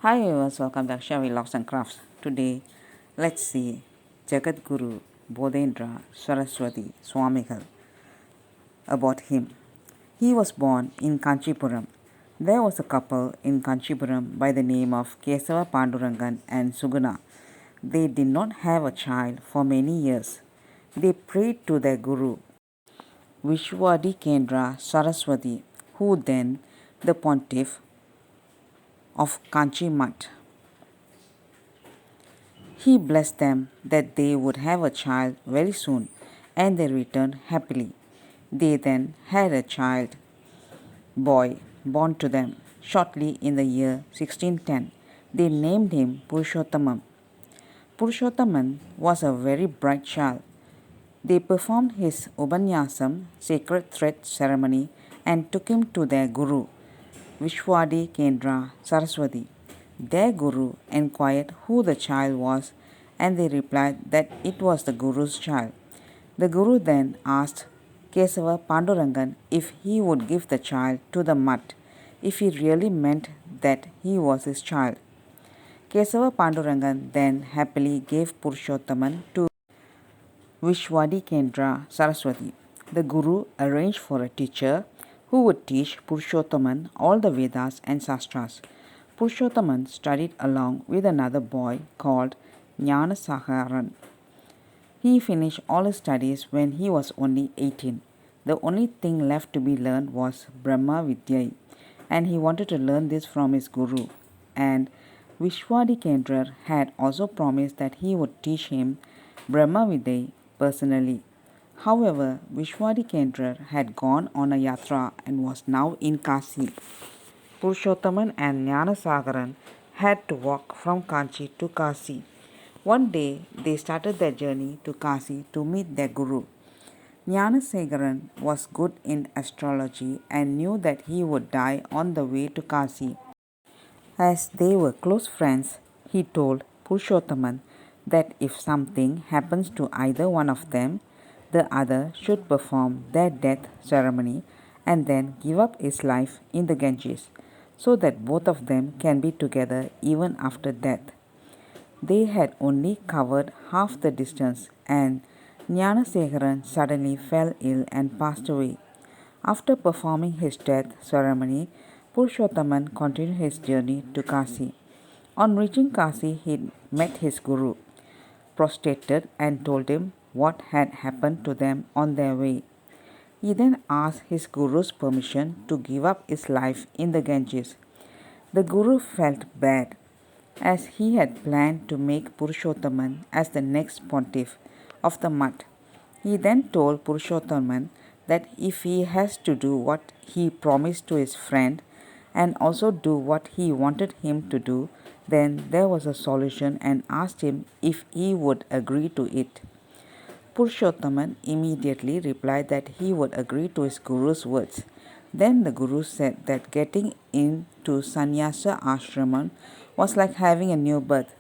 Hi viewers, welcome back to Shavi Logs and Crafts. Today, let's see Jagadguru Bodendira Saraswathi Swamihal. About him. He was born in Kanchipuram. There was a couple in Kanchipuram by the name of Kesava Pandurangan and Suguna. They did not have a child for many years. They prayed to their guru, Vishwadi Kendra Saraswathi, who then the pontiff of Kanchi Mutt. He blessed them that they would have a child very soon, and they returned happily. They then had a child boy born to them shortly in the year 1610. They named him Purushottamam. Purushottamam was a very bright child. They performed his Ubanyasam sacred thread ceremony and took him to their guru, Vishwadi Kendra Saraswathi. Their guru inquired who the child was, and they replied that it was the guru's child. The guru then asked Kesava Pandurangan if he would give the child to the mutt, if he really meant that he was his child. Kesava Pandurangan then happily gave Purushottaman to Vishwadi Kendra Saraswathi. The guru arranged for a teacher who would teach Purushottaman all the Vedas and Sastras. Purushottaman studied along with another boy called Jnanasakaran. He finished all his studies when he was only 18. The only thing left to be learned was Brahma Vidya, and he wanted to learn this from his guru. And Vishwadi Kendra had also promised that he would teach him Brahma Vidya personally. However, Vishwadi Kendra had gone on a yatra and was now in Kasi. Purushottaman and Jnanasakaran had to walk from Kanchi to Kasi. One day they started their journey to Kasi to meet their guru. Jnanasakaran was good in astrology and knew that he would die on the way to Kasi. As they were close friends, he told Purushottaman that if something happens to either one of them, the other should perform their death ceremony and then give up his life in the Ganges, so that both of them can be together even after death. They had only covered half the distance, and Jnanasekaran suddenly fell ill and passed away. After performing his death ceremony, Purushottaman continued his journey to Kasi. On reaching Kasi, he met his guru, prostrated, and told him what had happened to them on their way. He then asked his guru's permission to give up his life in the Ganges. The guru felt bad, as he had planned to make Purushottaman as the next pontiff of the mutt. He then told Purushottaman that if he has to do what he promised to his friend and also do what he wanted him to do, then there was a solution, and asked him if he would agree to it. Purushottaman immediately replied that he would agree to his guru's words. Then the guru said that getting into sannyasa ashraman was like having a new birth.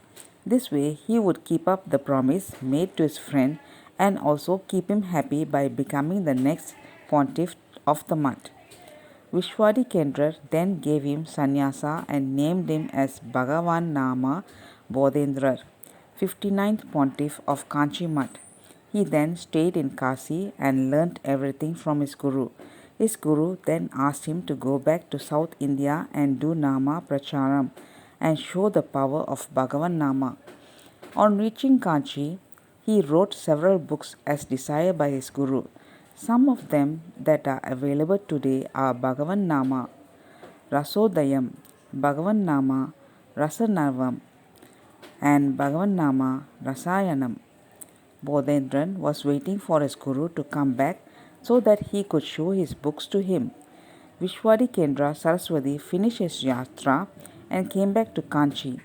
This way he would keep up the promise made to his friend and also keep him happy by becoming the next pontiff of the mutt. Vishwadi Kendra then gave him sannyasa and named him as Bagavan Bodendira, 59th pontiff of Kanchi Mutt. He then stayed in Kasi and learnt everything from his guru. His guru then asked him to go back to South India and do Nama Pracharam and show the power of Bhagavan Nama. On reaching Kanchi, he wrote several books as desired by his guru. Some of them that are available today are Bhagavan Nama Rasodayam, Bhagavan Nama Rasanarvam, and Bhagavan Nama Rasayanam. Bodendran was waiting for his guru to come back so that he could show his books to him. Vishwadi Kendra Saraswathi finished his yatra and came back to Kanchi.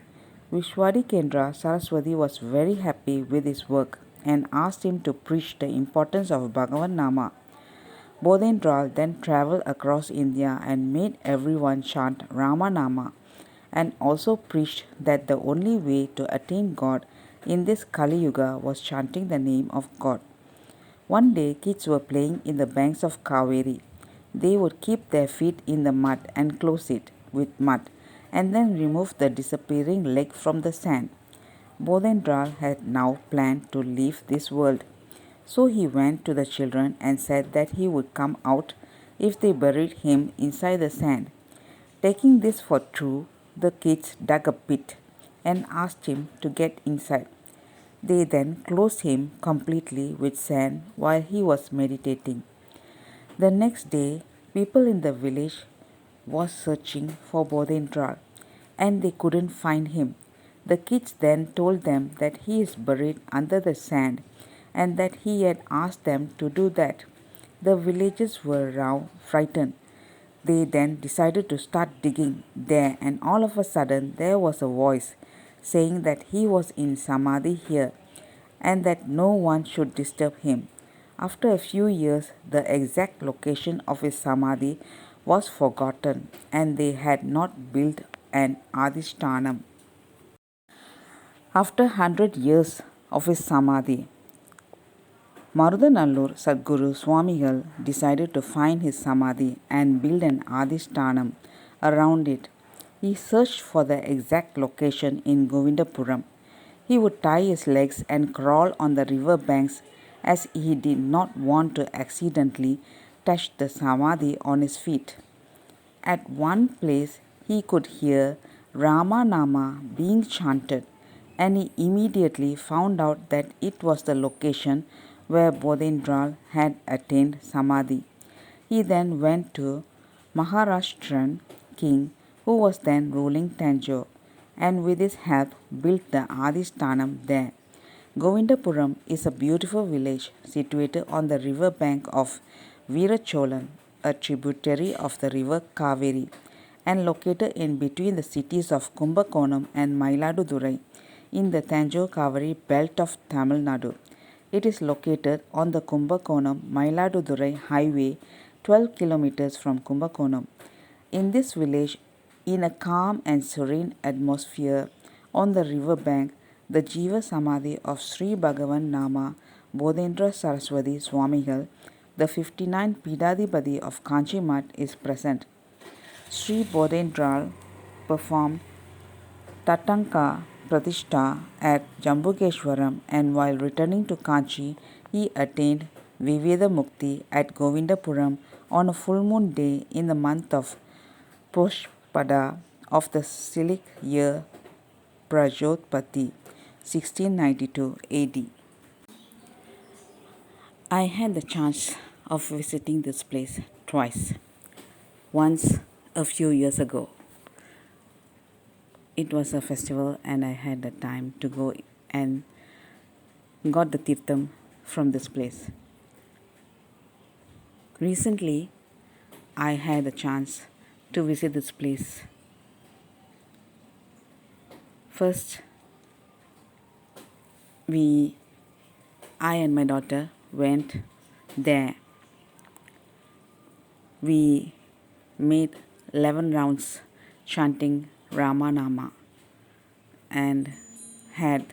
Vishwadi Kendra Saraswathi was very happy with his work and asked him to preach the importance of Bhagavan Nama. Bodendra then travelled across India and made everyone chant Rama Nama, and also preached that the only way to attain God in this Kali Yuga was chanting the name of God. One day, kids were playing in the banks of Kaveri. They would keep their feet in the mud and close it with mud, and then removed the disappearing leg from the sand. Bodendra had now planned to leave this world. So he went to the children and said that he would come out if they buried him inside the sand. Taking this for true, the kids dug a pit and asked him to get inside. They then closed him completely with sand while he was meditating. The next day, people in the village was searching for Bodendra and they couldn't find him. The kids then told them that he is buried under the sand and that he had asked them to do that. The villagers were now frightened. They then decided to start digging there, and all of a sudden there was a voice saying that he was in Samadhi here and that no one should disturb him. After a few years, the exact location of his Samadhi was forgotten and they had not built an Adistanam. After 100 years of his Samadhi, Marudanallur Sathguru Swamihal decided to find his Samadhi and build an Adistanam around it. He searched for the exact location in Govindapuram. He would tie his legs and crawl on the river banks as he did not want to accidentally touch the Samadhi on his feet. At one place he could hear Rama Nama being chanted, and he immediately found out that it was the location where Bodendra had attained Samadhi. He then went to Maharashtrian king who was then ruling Tanjore, and with his help built the Adistanam there. Govindapuram is a beautiful village situated on the river bank of Veeracholan, a tributary of the river Kaveri, and located in between the cities of Kumbakonam and Mailadurai in the Tanjore Kaveri belt of Tamil Nadu. It is located on the Kumbakonam-Mailadurai highway 12 kilometers from Kumbakonam. In this village, in a calm and serene atmosphere on the river bank, the Jiva Samadhi of Sri Bagavan Nama Bodendira Saraswathi Swamihal, the 59th Pidadipadi of Kanchimat, is present. Sri Bodendra performed Tatanka Pratishtha at Jambukeshwaram, and while returning to Kanchi, he attained Viveda Mukti at Govindapuram on a full moon day in the month of Pushpada of the Silic year Prajotpati, 1692 AD. I had the chance of visiting this place twice. Once a few years ago. It was a festival and I had the time to go and got the tirtham from this place. Recently, I had the chance to visit this place. First, I and my daughter went there. We made 11 rounds chanting Rama Nama and had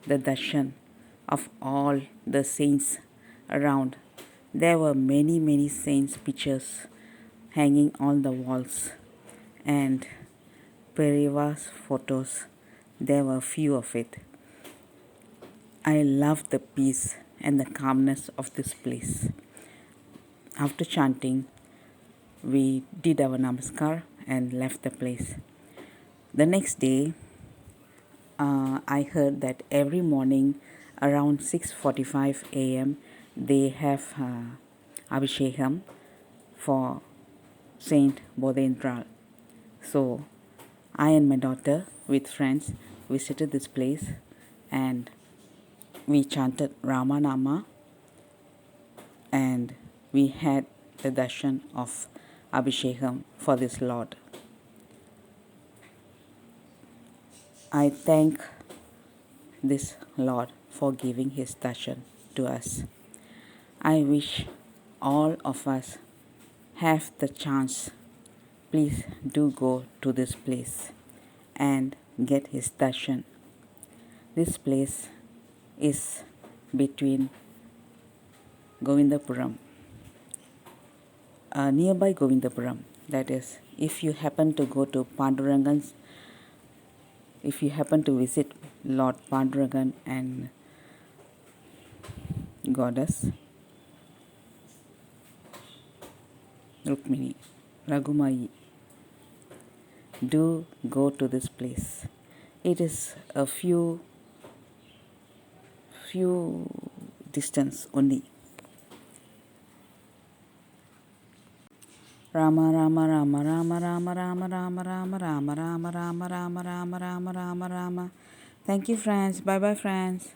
the darshan of all the saints around. There were many saints' pictures hanging on the walls and Periva's photos. There were few of it. I loved the peace and the calmness of this place. After chanting, we did our namaskar and left the place. The next day, I heard that every morning around 6:45 a.m. they have Abhishekam for Saint Bodendra. So, I and my daughter with friends visited this place and we chanted Rama Nama and we had the darshan of Abhishekam for this Lord. I thank this Lord for giving his darshan to us. I wish all of us have the chance. Please do go to this place and get his darshan. This place is between Govindapuram, nearby Govindapuram. That is, if you happen to go to Pandurangan's if you happen to visit Lord Panduragan and Goddess Rukmini, Raghumayi, do go to this place. It is a few distance only. Rama Rama Rama Rama Rama Rama Rama Rama Rama Rama Rama Rama Rama Rama Rama Rama. Thank you, friends. Bye bye, friends.